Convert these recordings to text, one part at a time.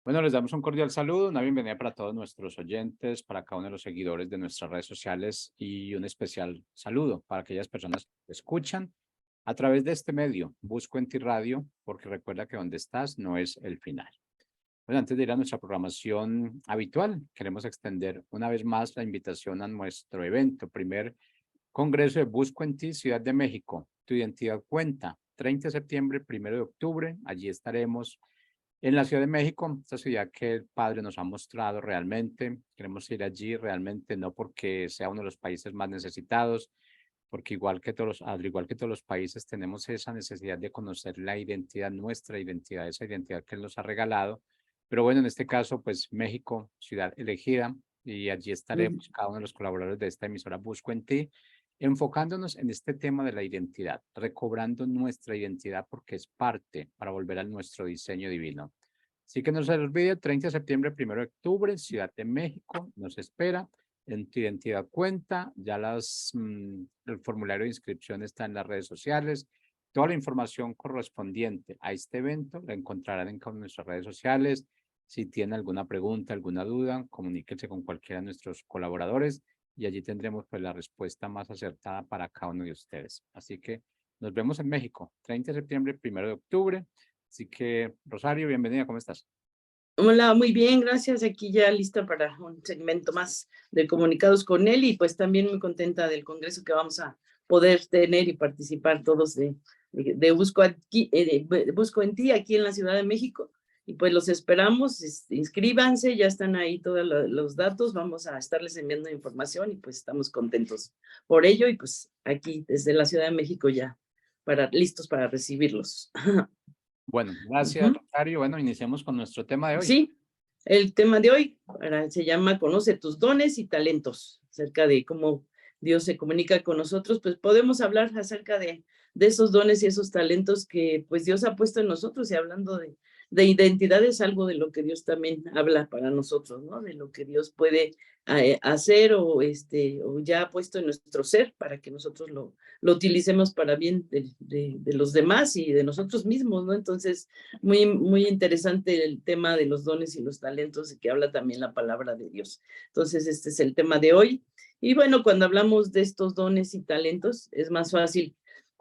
Bueno, les damos un cordial saludo, una bienvenida para todos nuestros oyentes, para cada uno de los seguidores de nuestras redes sociales y un especial saludo para aquellas personas que escuchan a través de este medio, Busco en ti Radio, porque recuerda que donde estás no es el final. Bueno, antes de ir a nuestra programación habitual, queremos extender una vez más la invitación a nuestro evento, primer Congreso de Busco en ti, Ciudad de México. Tu identidad cuenta. 30 de septiembre, 1 de octubre, allí estaremos en la Ciudad de México, esta ciudad que el Padre nos ha mostrado realmente. Queremos ir allí realmente no porque sea uno de los países más necesitados, porque al igual que todos los países tenemos esa necesidad de conocer la identidad, nuestra identidad, esa identidad que Él nos ha regalado. Pero bueno, en este caso, pues México, ciudad elegida, y allí Ujú. estaremos cada uno de los colaboradores de esta emisora Busco en Ti, enfocándonos en este tema de la identidad, recobrando nuestra identidad porque es parte para volver a nuestro diseño divino. Así que no se les olvide, 30 de septiembre, 1 de octubre, Ciudad de México, nos espera. En tu identidad cuenta, ya el formulario de inscripción está en las redes sociales. Toda la información correspondiente a este evento la encontrarán en cada una de nuestras redes sociales. Si tienen alguna pregunta, alguna duda, comuníquense con cualquiera de nuestros colaboradores y allí tendremos pues la respuesta más acertada para cada uno de ustedes. Así que nos vemos en México, 30 de septiembre, 1 de octubre. Así que, Rosario, bienvenida, ¿cómo estás? Hola, muy bien, gracias. Aquí ya lista para un segmento más de comunicados con él y pues también muy contenta del congreso que vamos a poder tener y participar todos de Busco, aquí, Busco en ti aquí en la Ciudad de México. Y pues los esperamos, inscríbanse, ya están ahí todos los datos, vamos a estarles enviando información y pues estamos contentos por ello y pues aquí desde la Ciudad de México ya listos para recibirlos. Bueno, gracias, Ujú. Rosario. Bueno, iniciamos con nuestro tema de hoy. Sí, el tema de hoy se llama Conoce tus dones y talentos, acerca de cómo Dios se comunica con nosotros, pues podemos hablar acerca de esos dones y esos talentos que pues Dios ha puesto en nosotros y hablando de identidad es algo de lo que Dios también habla para nosotros, ¿no? De lo que Dios puede hacer o ya ha puesto en nuestro ser para que nosotros lo utilicemos para bien de los demás y de nosotros mismos, ¿no? Entonces, muy interesante el tema de los dones y los talentos, que habla también la palabra de Dios. Entonces, este es el tema de hoy. Y bueno, cuando hablamos de estos dones y talentos, es más fácil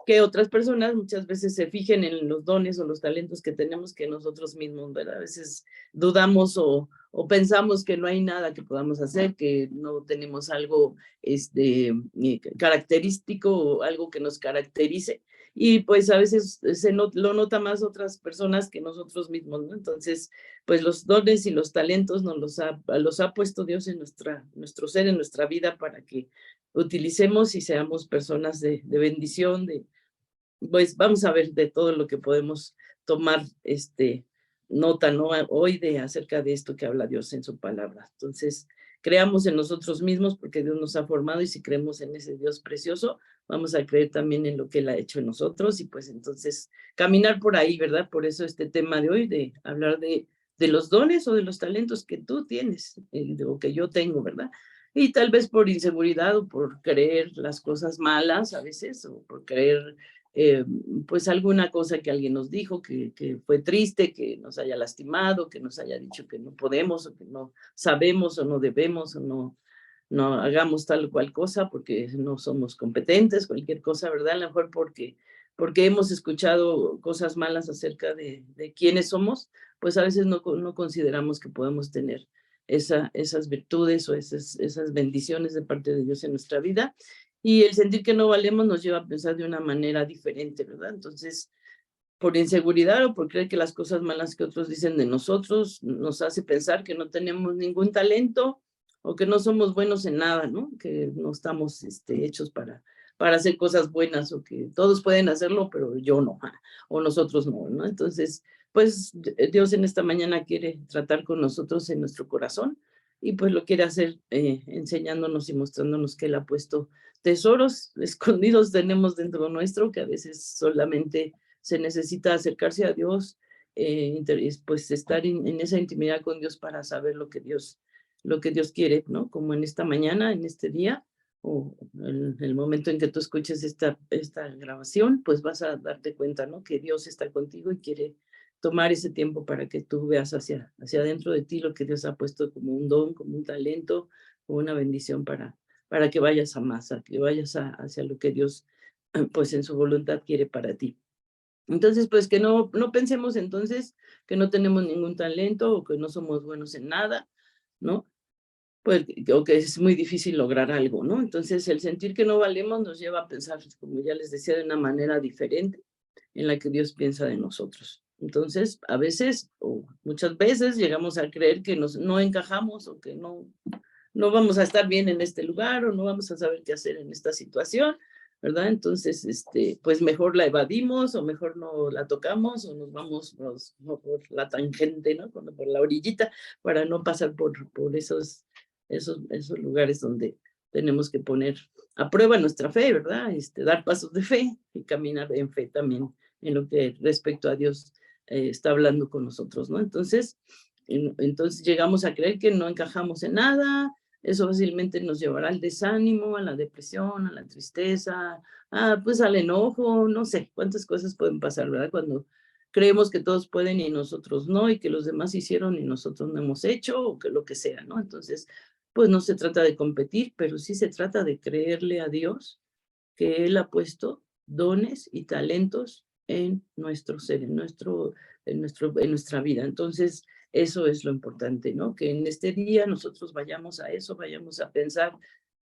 que otras personas muchas veces se fijen en los dones o los talentos que tenemos que nosotros mismos, ¿verdad? A veces dudamos o pensamos que no hay nada que podamos hacer, que no tenemos algo característico o algo que nos caracterice y pues a veces lo nota más otras personas que nosotros mismos, ¿no? Entonces, pues los dones y los talentos nos los ha puesto Dios en nuestro ser, en nuestra vida para que utilicemos y seamos personas de bendición, pues vamos a ver de todo lo que podemos tomar nota, ¿no? Hoy de acerca de esto que habla Dios en su palabra. Entonces, creamos en nosotros mismos porque Dios nos ha formado y si creemos en ese Dios precioso, vamos a creer también en lo que Él ha hecho en nosotros y pues entonces caminar por ahí, ¿verdad? Por eso este tema de hoy, de hablar de los dones o de los talentos que tú tienes o que yo tengo, ¿verdad? Y tal vez por inseguridad o por creer las cosas malas a veces o por creer eh, pues alguna cosa que alguien nos dijo que fue triste, que nos haya lastimado, que nos haya dicho que no podemos o que no sabemos o no debemos o no hagamos tal o cual cosa porque no somos competentes, cualquier cosa, ¿verdad? A lo mejor porque hemos escuchado cosas malas acerca de quiénes somos, pues a veces no consideramos que podemos tener esas virtudes o esas bendiciones de parte de Dios en nuestra vida y el sentir que no valemos nos lleva a pensar de una manera diferente, ¿verdad? Entonces, por inseguridad o por creer que las cosas malas que otros dicen de nosotros nos hace pensar que no tenemos ningún talento o que no somos buenos en nada, ¿no? Que no estamos hechos para hacer cosas buenas o que todos pueden hacerlo, pero yo no, o nosotros no, ¿no? Entonces, pues Dios en esta mañana quiere tratar con nosotros en nuestro corazón y pues lo quiere hacer enseñándonos y mostrándonos que Él ha puesto tesoros escondidos tenemos dentro nuestro que a veces solamente se necesita acercarse a Dios, pues estar en esa intimidad con Dios para saber lo que Dios quiere, ¿no? Como en esta mañana, en este día, o el momento en que tú escuches esta grabación, pues vas a darte cuenta, ¿no? Que Dios está contigo y quiere tomar ese tiempo para que tú veas hacia adentro de ti lo que Dios ha puesto como un don, como un talento, como una bendición para que vayas a más, a que vayas hacia lo que Dios, pues en su voluntad quiere para ti. Entonces, pues que no pensemos entonces que no tenemos ningún talento o que no somos buenos en nada, ¿no? Pues, o que es muy difícil lograr algo, ¿no? Entonces, el sentir que no valemos nos lleva a pensar, como ya les decía, de una manera diferente en la que Dios piensa de nosotros. Entonces, a veces o muchas veces llegamos a creer que no encajamos o que no vamos a estar bien en este lugar o no vamos a saber qué hacer en esta situación, ¿verdad? Entonces, pues mejor la evadimos o mejor no la tocamos o nos vamos por la tangente, ¿no? Por la orillita para no pasar por esos lugares donde tenemos que poner a prueba nuestra fe, ¿verdad? Dar pasos de fe y caminar en fe también en lo que respecto a Dios está hablando con nosotros, ¿no? Entonces llegamos a creer que no encajamos en nada, eso fácilmente nos llevará al desánimo, a la depresión, a la tristeza, pues al enojo, no sé cuántas cosas pueden pasar, ¿verdad? Cuando creemos que todos pueden y nosotros no, y que los demás hicieron y nosotros no hemos hecho, o que lo que sea, ¿no? Entonces, pues no se trata de competir, pero sí se trata de creerle a Dios que Él ha puesto dones y talentos en nuestro ser, en nuestra vida. Entonces, eso es lo importante, ¿no? Que en este día nosotros vayamos a eso, vayamos a pensar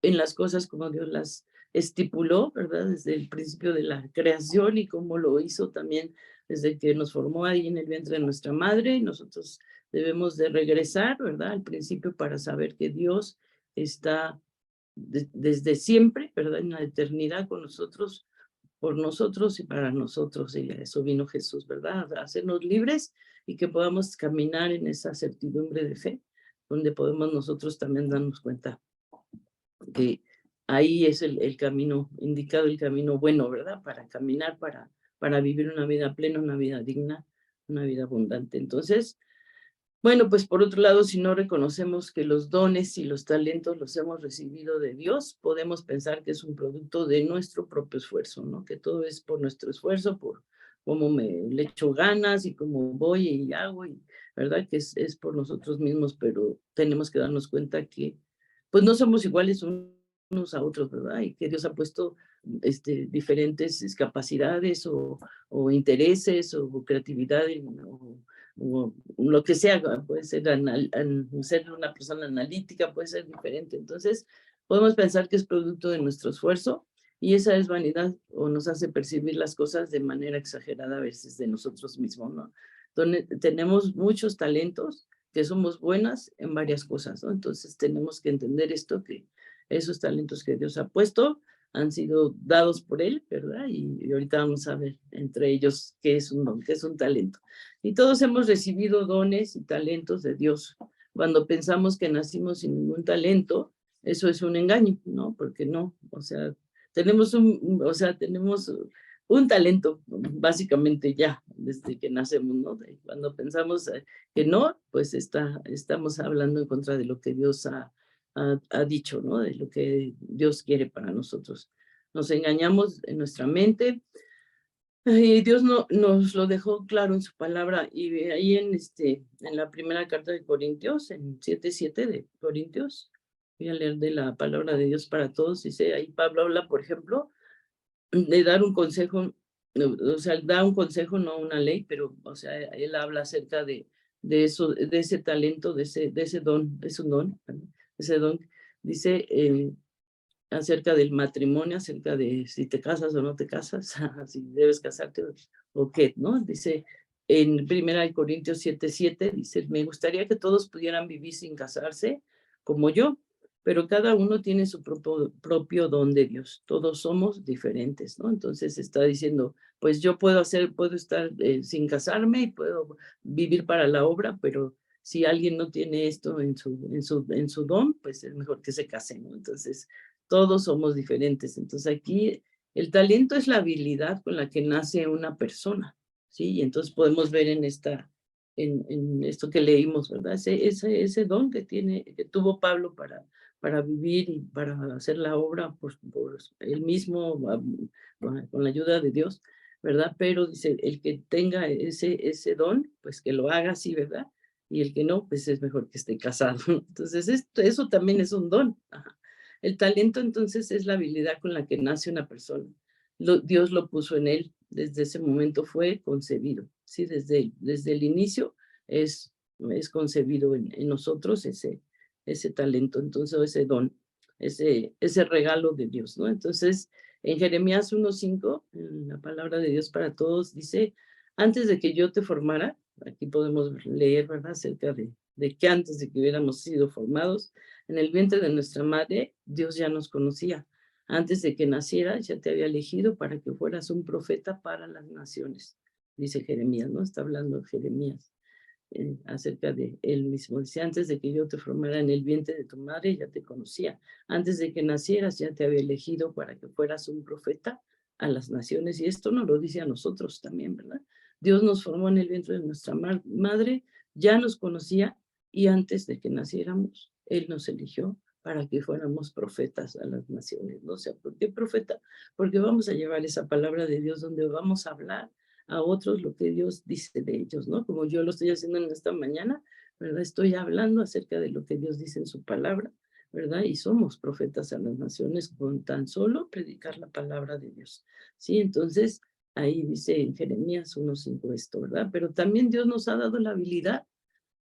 en las cosas como Dios las estipuló, ¿verdad? Desde el principio de la creación y cómo lo hizo también desde que nos formó ahí en el vientre de nuestra madre. Y nosotros debemos de regresar, ¿verdad? Al principio para saber que Dios está desde siempre, ¿verdad? En la eternidad con nosotros, por nosotros y para nosotros. Y a eso vino Jesús, ¿verdad? A hacernos libres y que podamos caminar en esa certidumbre de fe, donde podemos nosotros también darnos cuenta que ahí es el camino indicado, el camino bueno, ¿verdad? Para caminar, para vivir una vida plena, una vida digna, una vida abundante. Entonces, bueno, pues por otro lado, si no reconocemos que los dones y los talentos los hemos recibido de Dios, podemos pensar que es un producto de nuestro propio esfuerzo, ¿no? Que todo es por nuestro esfuerzo, por cómo le echo ganas y cómo voy y hago, y verdad que es por nosotros mismos, pero tenemos que darnos cuenta que pues no somos iguales unos a otros, ¿verdad? Y que Dios ha puesto diferentes capacidades o intereses o creatividad o lo que sea, puede ser ser una persona analítica, puede ser diferente. Entonces, podemos pensar que es producto de nuestro esfuerzo y esa es vanidad o nos hace percibir las cosas de manera exagerada a veces de nosotros mismos, ¿no? Donde tenemos muchos talentos, que somos buenas en varias cosas, ¿no? Entonces, tenemos que entender esto, que esos talentos que Dios ha puesto han sido dados por Él, ¿verdad? Y ahorita vamos a ver entre ellos qué es un don, qué es un talento. Y todos hemos recibido dones y talentos de Dios. Cuando pensamos que nacimos sin ningún talento, eso es un engaño, ¿no? Porque no, o sea, tenemos un talento básicamente ya desde que nacemos, ¿no? Cuando pensamos que no, pues estamos hablando en contra de lo que Dios ha dicho, ¿no? De lo que Dios quiere para nosotros. Nos engañamos en nuestra mente, y Dios nos lo dejó claro en su palabra, y ahí en la primera carta de Corintios, en 7:7 de Corintios, voy a leer de la palabra de Dios para todos. Dice ahí Pablo habla, por ejemplo, de dar un consejo, o sea, da un consejo, no una ley, pero, o sea, él habla acerca de eso, de ese talento, de ese don, es un don, ese don, dice acerca del matrimonio, acerca de si te casas o no te casas, si debes casarte o qué, ¿no? Dice en 1 Corintios 7:7, dice, me gustaría que todos pudieran vivir sin casarse como yo, pero cada uno tiene su propio don de Dios. Todos somos diferentes, ¿no? Entonces está diciendo, pues yo puedo estar sin casarme y puedo vivir para la obra, pero si alguien no tiene esto en su don, pues es mejor que se case, ¿no? Entonces, todos somos diferentes. Entonces aquí el talento es la habilidad con la que nace una persona, ¿sí? Y entonces podemos ver en esto que leímos, ¿verdad? Ese don que tuvo Pablo para vivir y para hacer la obra por él mismo, con la ayuda de Dios, ¿verdad? Pero dice, el que tenga ese don, pues que lo haga así, ¿verdad? Y el que no, pues es mejor que esté casado. Entonces, eso también es un don. Ajá. El talento, entonces, es la habilidad con la que nace una persona. Dios lo puso en él, desde ese momento fue concebido, ¿sí? Desde el inicio es concebido en nosotros ese talento, entonces, ese don, ese regalo de Dios, ¿no? Entonces, en Jeremías 1:5, en la palabra de Dios para todos, dice, antes de que yo te formara, aquí podemos leer, ¿verdad?, acerca de que antes de que hubiéramos sido formados, en el vientre de nuestra madre, Dios ya nos conocía. Antes de que nacieras, ya te había elegido para que fueras un profeta para las naciones, dice Jeremías, ¿no? Está hablando Jeremías acerca de él mismo. Dice, antes de que yo te formara en el vientre de tu madre, ya te conocía. Antes de que nacieras, ya te había elegido para que fueras un profeta a las naciones. Y esto nos lo dice a nosotros también, ¿verdad? Dios nos formó en el vientre de nuestra madre, ya nos conocía y antes de que naciéramos, Él nos eligió para que fuéramos profetas a las naciones, ¿no? O sea, ¿por qué profeta? Porque vamos a llevar esa palabra de Dios donde vamos a hablar a otros lo que Dios dice de ellos, ¿no? Como yo lo estoy haciendo en esta mañana, ¿verdad? Estoy hablando acerca de lo que Dios dice en su palabra, ¿verdad? Y somos profetas a las naciones con tan solo predicar la palabra de Dios, ¿sí? Entonces, ahí dice en Jeremías 1:5 esto, ¿verdad? Pero también Dios nos ha dado la habilidad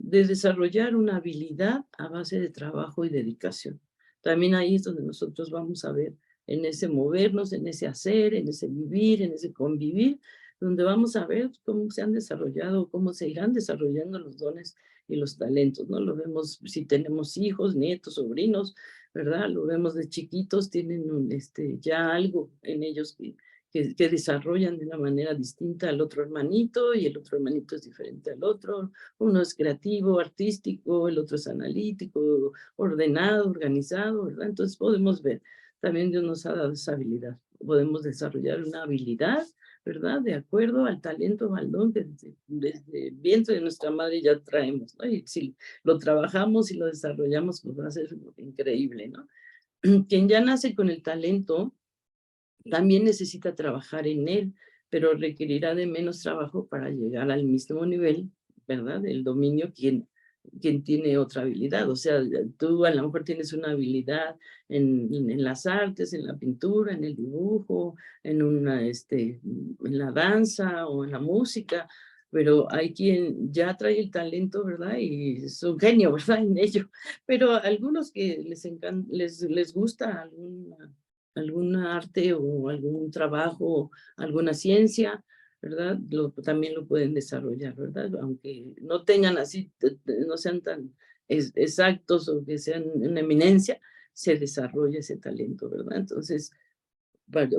de desarrollar una habilidad a base de trabajo y dedicación. También ahí es donde nosotros vamos a ver en ese movernos, en ese hacer, en ese vivir, en ese convivir, donde vamos a ver cómo se han desarrollado, cómo se irán desarrollando los dones y los talentos, ¿no? Lo vemos si tenemos hijos, nietos, sobrinos, ¿verdad? Lo vemos de chiquitos, tienen ya algo en ellos que desarrollan de una manera distinta al otro hermanito y el otro hermanito es diferente al otro. Uno es creativo, artístico, el otro es analítico, ordenado, organizado, ¿verdad? Entonces podemos ver, también Dios nos ha dado esa habilidad. Podemos desarrollar una habilidad, ¿verdad? De acuerdo al talento, al don que desde el vientre de nuestra madre ya traemos, ¿no? Y si lo trabajamos y lo desarrollamos, pues va a ser increíble, ¿no? Quien ya nace con el talento, también necesita trabajar en él, pero requerirá de menos trabajo para llegar al mismo nivel, ¿verdad? El dominio quien tiene otra habilidad. O sea, tú a lo mejor tienes una habilidad en las artes, en la pintura, en el dibujo, en la danza o en la música, pero hay quien ya trae el talento, ¿verdad? Y es un genio, ¿verdad? En ello. Pero algunos que les gusta algún arte o algún trabajo, alguna ciencia, ¿verdad? También lo pueden desarrollar, ¿verdad? Aunque no tengan así, no sean tan exactos o que sean una eminencia, se desarrolla ese talento, ¿verdad? Entonces,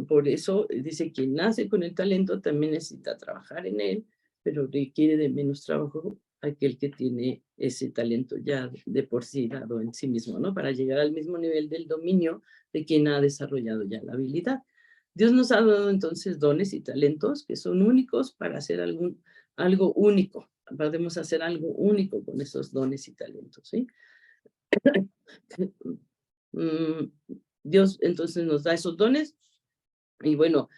por eso dice, quien nace con el talento también necesita trabajar en él, pero requiere de menos trabajo aquel que tiene ese talento ya de por sí dado en sí mismo, ¿no? Para llegar al mismo nivel del dominio de quien ha desarrollado ya la habilidad. Dios nos ha dado entonces dones y talentos que son únicos para hacer algo único. Podemos hacer algo único con esos dones y talentos, ¿sí? Mm, Dios entonces nos da esos dones y bueno,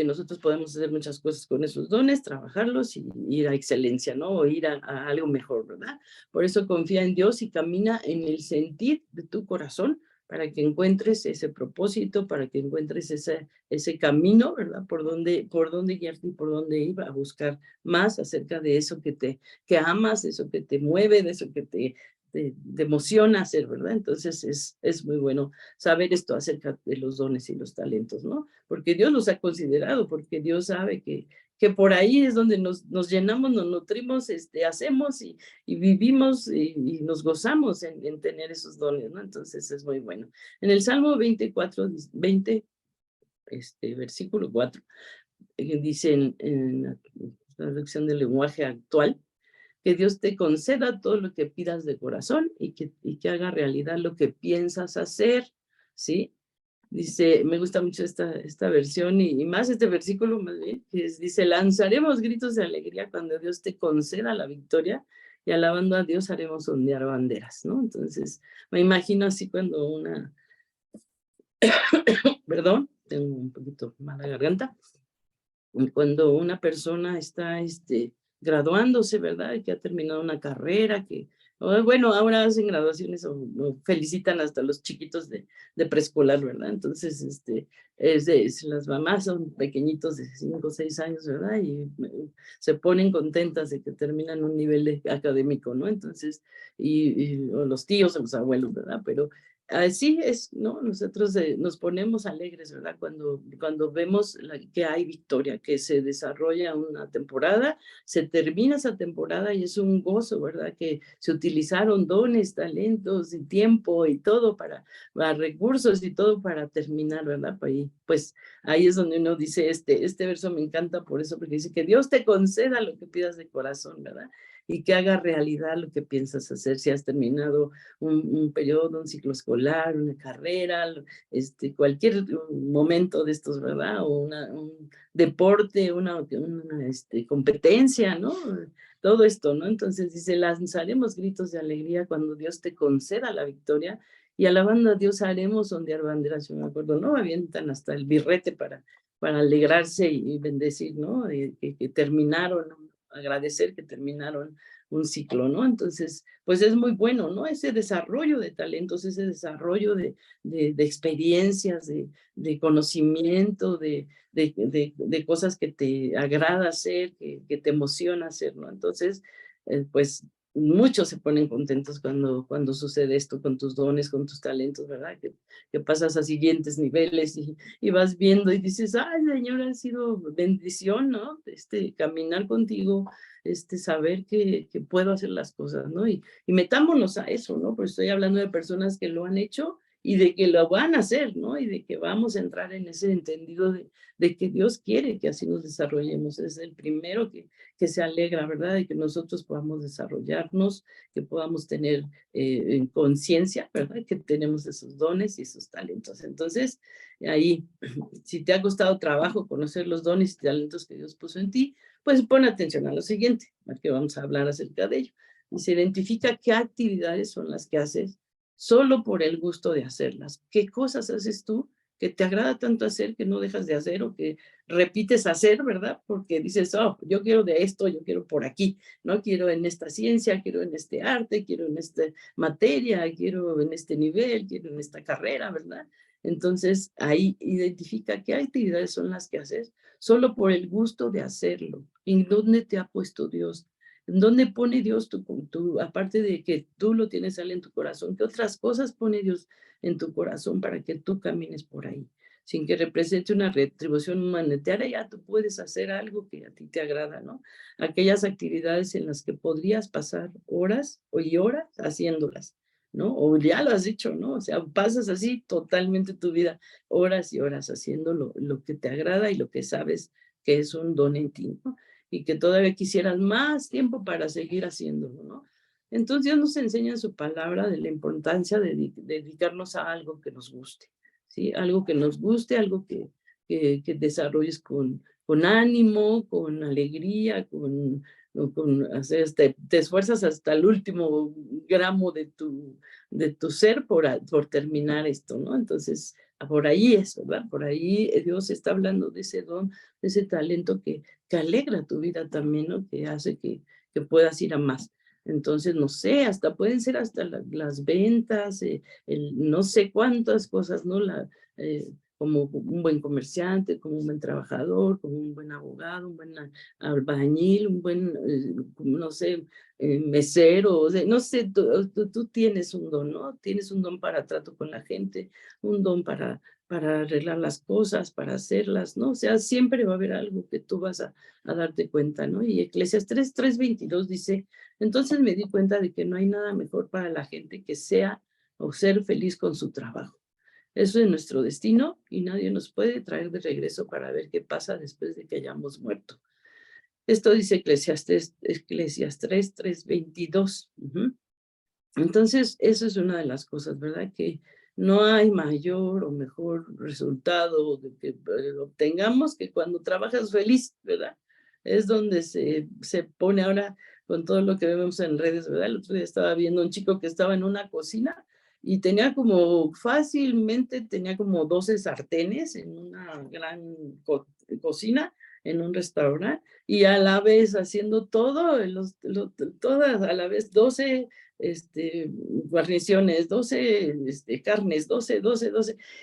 nosotros podemos hacer muchas cosas con esos dones, trabajarlos y ir a excelencia, ¿no? O ir a algo mejor, ¿verdad? Por eso confía en Dios y camina en el sentir de tu corazón para que encuentres ese propósito, para que encuentres ese camino, ¿verdad? Por dónde guiarte y por dónde ir a buscar más acerca de eso que amas, eso que te mueve, de eso que te emociona hacer, ¿verdad? Entonces es muy bueno saber esto acerca de los dones y los talentos, ¿no? Porque Dios los ha considerado, porque Dios sabe que por ahí es donde nos llenamos, nos nutrimos, hacemos y vivimos y nos gozamos en tener esos dones, ¿no? Entonces es muy bueno. En el Salmo 20, versículo 4, dice en la traducción del lenguaje actual, que Dios te conceda todo lo que pidas de corazón y que haga realidad lo que piensas hacer, ¿sí? Dice, me gusta mucho esta versión y más este versículo más bien, dice, lanzaremos gritos de alegría cuando Dios te conceda la victoria y alabando a Dios haremos ondear banderas, ¿no? Entonces, me imagino así cuando perdón, tengo un poquito mala garganta, cuando una persona está graduándose, ¿verdad? Y que ha terminado una carrera, bueno, ahora hacen graduaciones o felicitan hasta los chiquitos de preescolar, ¿verdad? Entonces, las mamás son pequeñitos de 5 o 6 años, ¿verdad? Y se ponen contentas de que terminan un nivel académico, ¿no? Entonces, o los tíos o los abuelos, ¿verdad? Pero así es, ¿no? Nosotros nos ponemos alegres, ¿verdad? Cuando vemos que hay victoria, que se desarrolla una temporada, se termina esa temporada y es un gozo, ¿verdad? Que se utilizaron dones, talentos y tiempo y todo para recursos y todo para terminar, ¿verdad? Pues ahí es donde uno dice, este verso me encanta por eso, porque dice que Dios te conceda lo que pidas de corazón, ¿verdad? Y que haga realidad lo que piensas hacer si has terminado un periodo, un ciclo escolar, una carrera, cualquier momento de estos, ¿verdad? O un deporte, una competencia, ¿no? Todo esto, ¿no? Entonces dice, lanzaremos gritos de alegría cuando Dios te conceda la victoria y alabando a Dios haremos ondear banderas, yo me acuerdo, ¿no? Avientan hasta el birrete para alegrarse y bendecir, ¿no? Que terminaron, agradecer que terminaron un ciclo, ¿no? Entonces, pues es muy bueno, ¿no? Ese desarrollo de talentos, ese desarrollo de experiencias, de conocimiento, de cosas que te agrada hacer, que te emociona hacer, ¿no? Entonces, pues muchos se ponen contentos cuando sucede esto con tus dones, con tus talentos, ¿verdad? Que pasas a siguientes niveles y vas viendo y dices, ay, Señor, ha sido bendición, ¿no? Caminar contigo, saber que puedo hacer las cosas, ¿no? Y metámonos a eso, ¿no? Porque estoy hablando de personas que lo han hecho y de que lo van a hacer, ¿no? Y de que vamos a entrar en ese entendido de que Dios quiere que así nos desarrollemos. Es el primero que se alegra, ¿verdad? De que nosotros podamos desarrollarnos, que podamos tener en conciencia, ¿verdad? Que tenemos esos dones y esos talentos. Entonces, ahí, si te ha costado trabajo conocer los dones y talentos que Dios puso en ti, pues pon atención a lo siguiente, porque vamos a hablar acerca de ello. Y se identifica qué actividades son las que haces solo por el gusto de hacerlas. ¿Qué cosas haces tú que te agrada tanto hacer que no dejas de hacer o que repites hacer, ¿verdad? Porque dices, oh, yo quiero de esto, yo quiero por aquí, ¿no? Quiero en esta ciencia, quiero en este arte, quiero en esta materia, quiero en este nivel, quiero en esta carrera, ¿verdad? Entonces, ahí identifica qué actividades son las que haces solo por el gusto de hacerlo. ¿En dónde te ha puesto Dios? ¿En dónde pone Dios aparte de que tú lo tienes a él en tu corazón, qué otras cosas pone Dios en tu corazón para que tú camines por ahí? Sin que represente una retribución monetaria, ya tú puedes hacer algo que a ti te agrada, ¿no? Aquellas actividades en las que podrías pasar horas y horas haciéndolas, ¿no? O ya lo has dicho, ¿no? O sea, pasas así totalmente tu vida, horas y horas haciendo lo que te agrada y lo que sabes que es un don en ti, ¿no? Y que todavía quisieras más tiempo para seguir haciéndolo, ¿no? Entonces Dios nos enseña en su palabra de la importancia de dedicarnos a algo que nos guste, ¿sí? Algo que nos guste, algo que desarrolles con ánimo, con alegría, te esfuerzas hasta el último gramo de tu ser por terminar esto, ¿no? Entonces, por ahí es, ¿verdad? Por ahí Dios está hablando de ese don, de ese talento que alegra tu vida también, ¿no? Que hace que puedas ir a más. Entonces, no sé, pueden ser hasta las ventas, no sé cuántas cosas, ¿no? Como un buen comerciante, como un buen trabajador, como un buen abogado, un buen albañil, un buen, no sé, mesero, o sea, no sé, tú tienes un don, ¿no? Tienes un don para trato con la gente, un don para arreglar las cosas, para hacerlas, ¿no? O sea, siempre va a haber algo que tú vas a darte cuenta, ¿no? Y Eclesiastés 3:22 dice, entonces me di cuenta de que no hay nada mejor para la gente que sea o ser feliz con su trabajo. Eso es nuestro destino y nadie nos puede traer de regreso para ver qué pasa después de que hayamos muerto. Esto dice Eclesiastés 3:22. Entonces, eso es una de las cosas, ¿verdad? Que no hay mayor o mejor resultado de que obtengamos que cuando trabajas feliz, ¿verdad? Es donde se pone ahora con todo lo que vemos en redes, ¿verdad? El otro día estaba viendo un chico que estaba en una cocina y tenía fácilmente tenía como 12 sartenes en una gran cocina en un restaurante y a la vez haciendo todo, todas a la vez 12 guarniciones, 12 carnes, 12,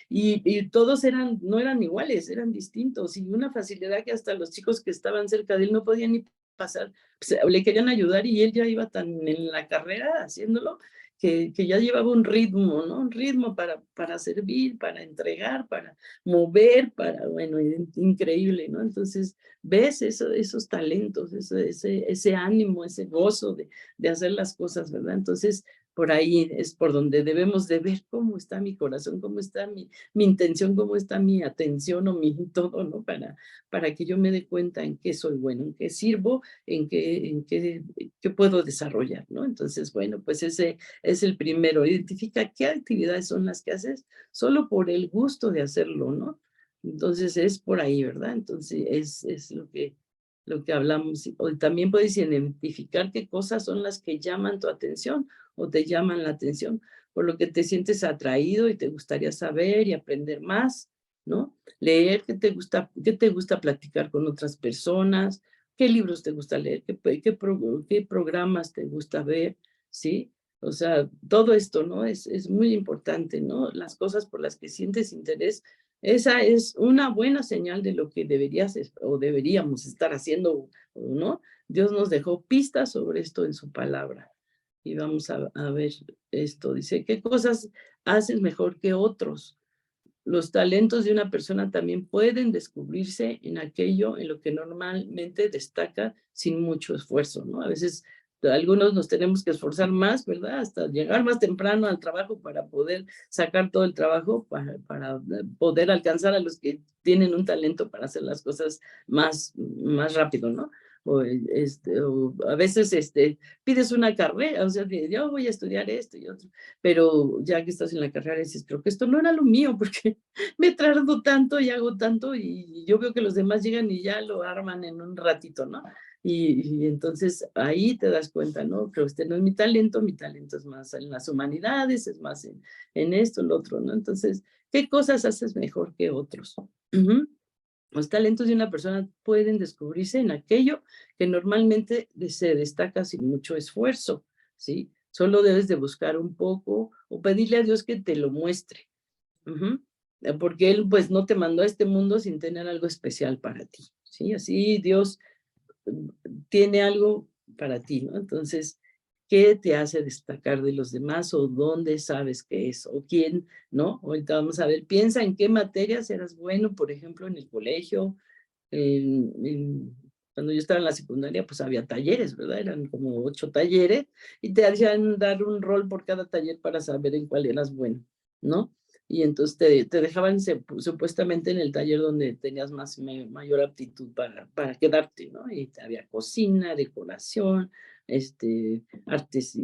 y todos no eran iguales, eran distintos, y una facilidad que hasta los chicos que estaban cerca de él no podían ni pasar, pues, le querían ayudar y él ya iba tan en la carrera haciéndolo, que ya llevaba un ritmo, ¿no? Un ritmo para servir, para entregar, para mover, bueno, increíble, ¿no? Entonces, ves esos talentos, ese ánimo, ese gozo de hacer las cosas, ¿verdad? Entonces, por ahí es por donde debemos de ver cómo está mi corazón, cómo está mi intención, cómo está mi atención o mi todo, ¿no? Para que yo me dé cuenta en qué soy bueno, en qué sirvo, qué puedo desarrollar, ¿no? Entonces, bueno, pues ese es el primero. Identifica qué actividades son las que haces solo por el gusto de hacerlo, ¿no? Entonces es por ahí, ¿verdad? Entonces es lo que hablamos. O también puedes identificar qué cosas son las que llaman tu atención o te llaman la atención, por lo que te sientes atraído y te gustaría saber y aprender más, ¿no? Leer, qué te gusta platicar con otras personas, qué libros te gusta leer, qué programas te gusta ver, ¿sí? O sea, todo esto, ¿no? Es muy importante, ¿no? Las cosas por las que sientes interés, esa es una buena señal de lo que o deberíamos estar haciendo, ¿no? Dios nos dejó pistas sobre esto en su palabra. Y vamos a ver esto. Dice, ¿qué cosas haces mejor que otros? Los talentos de una persona también pueden descubrirse en aquello en lo que normalmente destaca sin mucho esfuerzo, ¿no? A veces algunos nos tenemos que esforzar más, ¿verdad? Hasta llegar más temprano al trabajo para poder sacar todo el trabajo, para poder alcanzar a los que tienen un talento para hacer las cosas más rápido, ¿no? O a veces pides una carrera, o sea, yo voy a estudiar esto y otro, pero ya que estás en la carrera dices, pero que esto no era lo mío, porque me tardo tanto y hago tanto y yo veo que los demás llegan y ya lo arman en un ratito, ¿no? Y entonces ahí te das cuenta, ¿no? Pero este no es mi talento es más en las humanidades, es más en esto, lo otro, ¿no? Entonces, ¿qué cosas haces mejor que otros? Los talentos de una persona pueden descubrirse en aquello que normalmente se destaca sin mucho esfuerzo, ¿sí? Solo debes de buscar un poco o pedirle a Dios que te lo muestre. Porque Él pues no te mandó a este mundo sin tener algo especial para ti, ¿sí? Así Dios tiene algo para ti, ¿no? Entonces, ¿qué te hace destacar de los demás o dónde sabes qué es o quién, ¿no? Ahorita vamos a ver, piensa en qué materias eras bueno, por ejemplo, en el colegio, cuando yo estaba en la secundaria, pues había talleres, ¿verdad? Eran como 8 talleres y te hacían dar un rol por cada taller para saber en cuál eras bueno, ¿no? Y entonces te dejaban supuestamente en el taller donde tenías mayor aptitud para quedarte, ¿no? Y había cocina, decoración, artes,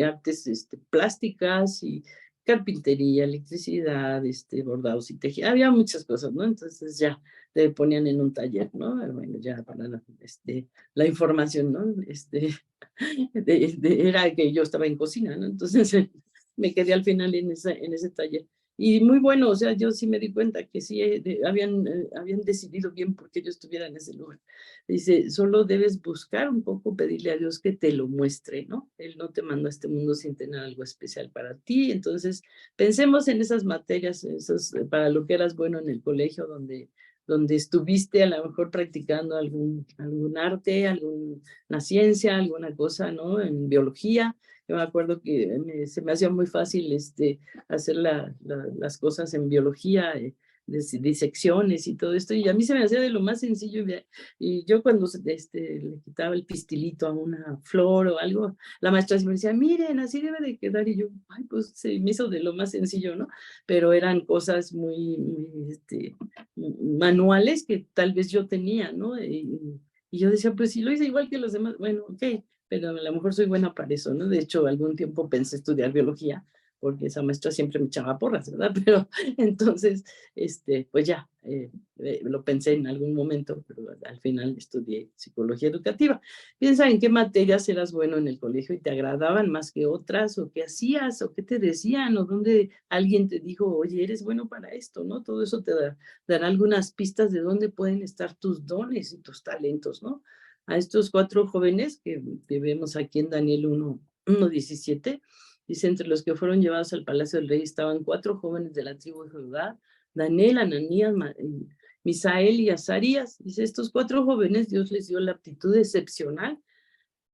artes plásticas y carpintería, electricidad, bordados y tejidos. Había muchas cosas, ¿no? Entonces ya te ponían en un taller, ¿no? Bueno, ya para la información, ¿no? Era que yo estaba en cocina, ¿no? Entonces me quedé al final en ese taller. Y muy bueno, o sea, yo sí me di cuenta que sí habían decidido bien porque yo estuviera en ese lugar. Dice, solo debes buscar un poco, pedirle a Dios que te lo muestre, ¿no? Él no te mandó a este mundo sin tener algo especial para ti. Entonces, pensemos en esas materias, para lo que eras bueno en el colegio, donde estuviste a lo mejor practicando algún arte, alguna ciencia, alguna cosa, ¿no? En biología. Yo me acuerdo que se me hacía muy fácil hacer las cosas en biología, disecciones y todo esto, y a mí se me hacía de lo más sencillo, y yo cuando le quitaba el pistilito a una flor o algo, la maestra me decía, miren, así debe de quedar, y yo, ay, pues se me hizo de lo más sencillo, ¿no? Pero eran cosas muy manuales que tal vez yo tenía, ¿no? Y yo decía, pues si lo hice igual que los demás, bueno, ok, pero a lo mejor soy buena para eso, ¿no? De hecho, algún tiempo pensé estudiar biología, porque esa maestra siempre me echaba porras, ¿verdad? Pero entonces, pues ya, lo pensé en algún momento, pero al final estudié psicología educativa. Piensa en qué materias eras bueno en el colegio y te agradaban más que otras, o qué hacías, o qué te decían, o dónde alguien te dijo, oye, eres bueno para esto, ¿no? Todo eso te dará algunas pistas de dónde pueden estar tus dones y tus talentos, ¿no? A estos 4 jóvenes que vemos aquí en Daniel 1:17, dice, entre los que fueron llevados al palacio del rey estaban 4 jóvenes de la tribu de Judá, Daniel, Ananías, Misael y Azarías. Dice, estos 4 jóvenes Dios les dio la aptitud excepcional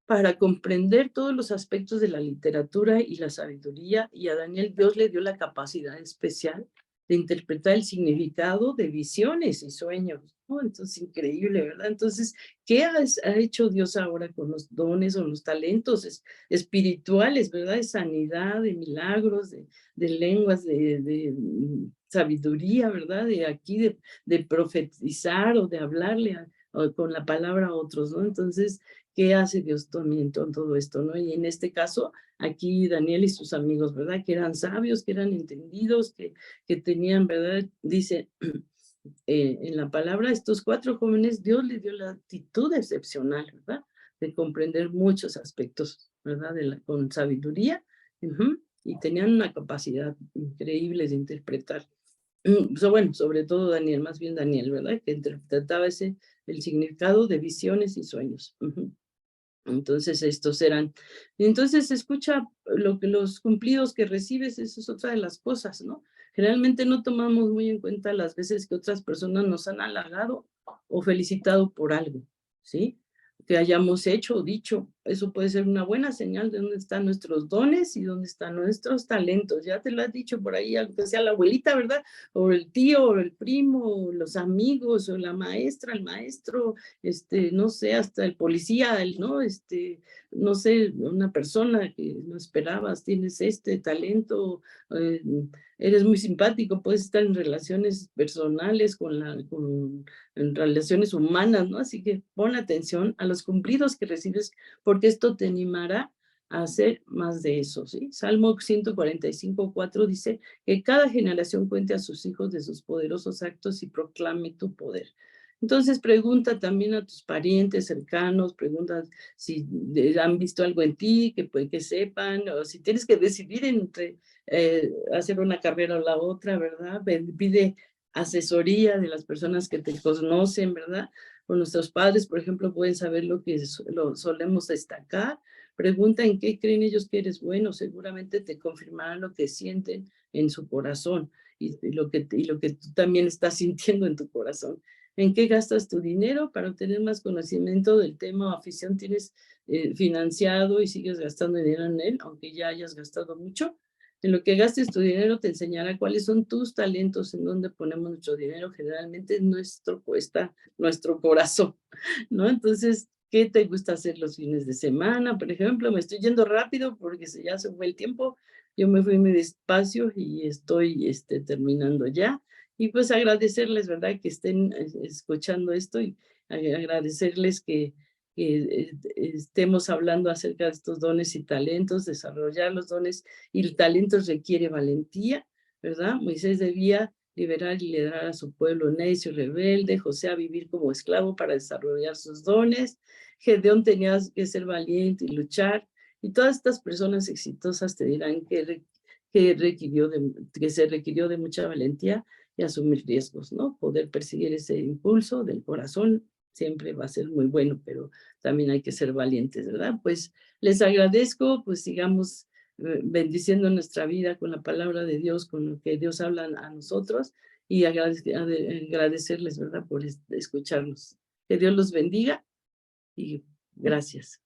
para comprender todos los aspectos de la literatura y la sabiduría, y a Daniel Dios le dio la capacidad especial de interpretar el significado de visiones y sueños, ¿no? Entonces, increíble, ¿verdad? Entonces, ¿qué ha hecho Dios ahora con los dones o los talentos espirituales, ¿verdad? De sanidad, de milagros, de lenguas, de sabiduría, ¿verdad? De aquí, de profetizar o de hablarle con la palabra a otros, ¿no? Entonces, ¿qué hace Dios también con todo esto, no? Y en este caso, aquí Daniel y sus amigos, ¿verdad? Que eran sabios, que eran entendidos, que tenían, ¿verdad? Dice en la palabra, estos 4 jóvenes, Dios les dio la actitud excepcional, ¿verdad? De comprender muchos aspectos, ¿verdad? Con sabiduría, y tenían una capacidad increíble de interpretar. Bueno, sobre todo Daniel, más bien Daniel, ¿verdad? Que interpretaba el significado de visiones y sueños. Entonces, estos eran, entonces escucha los cumplidos que recibes, eso es otra de las cosas, ¿no? Generalmente no tomamos muy en cuenta las veces que otras personas nos han halagado o felicitado por algo, ¿sí? Que hayamos hecho o dicho. Eso puede ser una buena señal de dónde están nuestros dones y dónde están nuestros talentos. Ya te lo has dicho por ahí, aunque sea la abuelita, ¿verdad? O el tío, o el primo, o los amigos, o la maestra, el maestro, no sé, hasta el policía, ¿no? No sé, una persona que no esperabas, tienes este talento, eh, eres muy simpático, puedes estar en relaciones personales, en relaciones humanas, ¿no? Así que pon atención a los cumplidos que recibes, porque esto te animará a hacer más de eso, ¿sí? Salmo 145:4 dice que cada generación cuente a sus hijos de sus poderosos actos y proclame tu poder. Entonces pregunta también a tus parientes cercanos, pregunta si han visto algo en ti, que sepan, o si tienes que decidir entre hacer una carrera o la otra, ¿verdad? Pide asesoría de las personas que te conocen, ¿verdad? O nuestros padres, por ejemplo, pueden saber lo que lo solemos destacar. Pregunta en qué creen ellos que eres bueno, seguramente te confirmarán lo que sienten en su corazón y lo que tú también estás sintiendo en tu corazón. ¿En qué gastas tu dinero? Para obtener más conocimiento del tema o afición tienes financiado y sigues gastando dinero en él, aunque ya hayas gastado mucho. En lo que gastes tu dinero te enseñará cuáles son tus talentos, en dónde ponemos nuestro dinero. Generalmente cuesta nuestro corazón, ¿no? Entonces, ¿qué te gusta hacer los fines de semana? Por ejemplo, me estoy yendo rápido porque ya se fue el tiempo. Yo me fui muy despacio y estoy terminando ya. Y pues agradecerles, ¿verdad? Que estén escuchando esto y agradecerles que estemos hablando acerca de estos dones y talentos, desarrollar los dones y talentos requiere valentía, ¿verdad? Moisés debía liberar y liderar a su pueblo necio y rebelde, José a vivir como esclavo para desarrollar sus dones, Gedeón tenía que ser valiente y luchar, y todas estas personas exitosas te dirán que se requirió de mucha valentía y asumir riesgos, ¿no? Poder perseguir ese impulso del corazón siempre va a ser muy bueno, pero también hay que ser valientes, ¿verdad? Pues les agradezco, pues sigamos bendiciendo nuestra vida con la palabra de Dios, con lo que Dios habla a nosotros y agradecerles, ¿verdad? Por escucharnos. Que Dios los bendiga y gracias.